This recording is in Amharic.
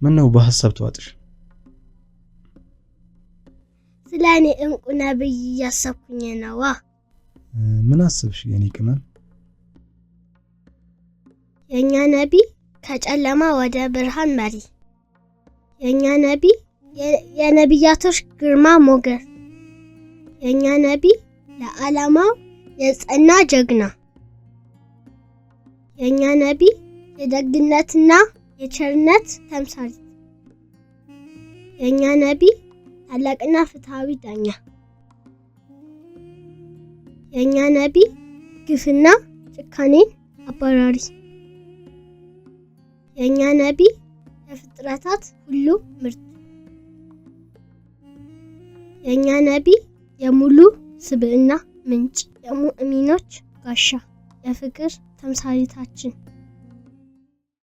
ምን ነው በሐሳብ ተዋጥሽ? ስለኔ እንቁ ነብይ ያሰብኩኝ ነዋ። ምን አሰብሽ የኔ ቅመም? የኛ ነብይ ከጨለማ ወደ ብርሃን መሪ፣ የኛ ነብይ የነብያቶች ግርማ ሞገስ፣ የኛ ነብይ ለዓላማው የጸና ጀግና፣ የኛ ነብይ የደግነትና የቸርነት ተምሳሌ፣ የኛ ነብይ ታላቅና ፍትሃዊ ዳኛ፣ የኛ ነብይ ግፍና ጭካኔን አባራሪ፣ የኛ ነብይ የፍጥረታት ሁሉ ምርጥ፣ የኛ ነብይ የሙሉ ስብዕና ምንጭ፣ የሙእሚኖች ጋሻ፣ የፍቅር ተምሳሌታችን።